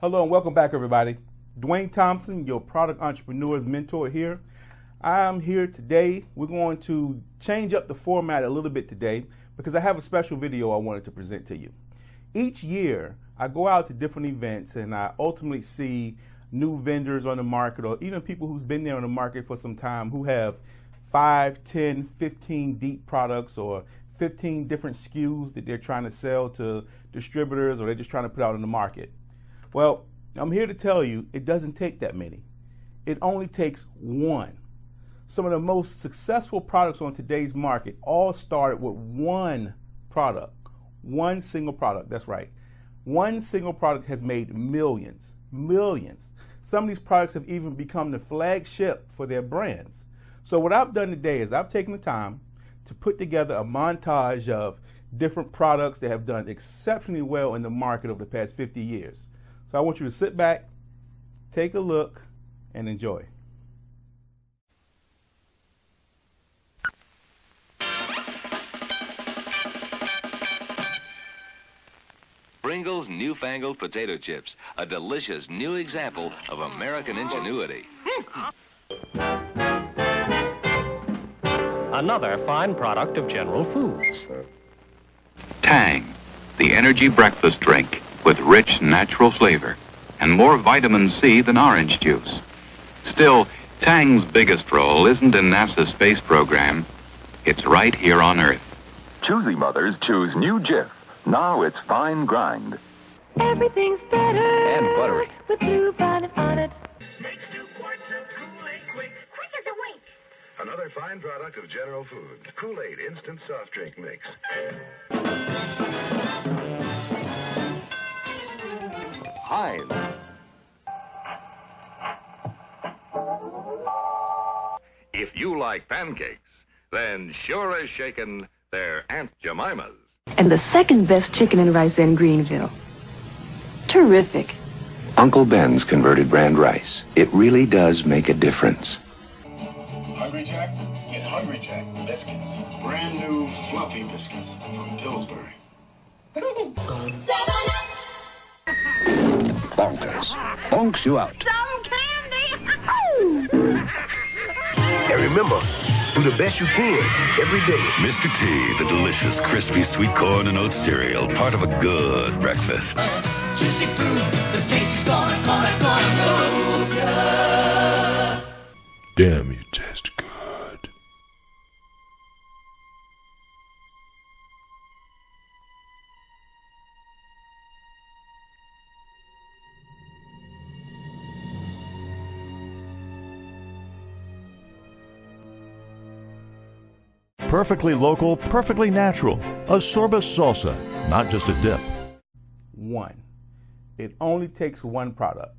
Hello and welcome back, everybody. Duane Thompson, your product entrepreneur's mentor here. I'm here today. We're going to change up the format a little bit today because I have a special video I wanted to present to you. Each year, I go out to different events and I ultimately see new vendors on the market, or even people who's been there on the market for some time who have 5, 10, 15 deep products or 15 different SKUs that they're trying to sell to distributors, or they're just trying to put out in the market. Well, I'm here to tell you it doesn't take that many. It only takes one. Some of the most successful products on today's market all started with one product, one single product. That's right. One single product has made millions. Some of these products have even become the flagship for their brands. So what I've done today is I've taken the time to put together a montage of different products that have done exceptionally well in the market over the past 50 years. So I want you to sit back, take a look, and enjoy. Pringles Newfangled Potato Chips, a delicious new example of American ingenuity. Another fine product of General Foods. Tang, the energy breakfast drink with rich natural flavor and more vitamin C than orange juice. Still, Tang's biggest role isn't in NASA's space program. It's right here on Earth. Choosy mothers choose new Jif. Now it's fine grind. Everything's better And buttery. with Blue Bonnet on it. Makes 2 quarts of Kool-Aid quick. Quick as a wink. Another fine product of General Foods. Kool-Aid Instant Soft Drink Mix. Heinz. If you like pancakes, then sure as shaken, they're Aunt Jemima's. And the second best chicken and rice in Greenville. Terrific. Uncle Ben's converted brand rice. It really does make a difference. Hungry Jack? Get Hungry Jack biscuits. Brand new fluffy biscuits from Pillsbury. Bonkers. Bonks you out. Some candy. And remember, do the best you can every day. Mr. T, the delicious, crispy sweet corn and oat cereal, part of a good breakfast. Juicy fruit, the taste is gonna move ya. Damn, you taste good. Perfectly local, perfectly natural. A sorbus salsa, not just a dip. One. It only takes one product.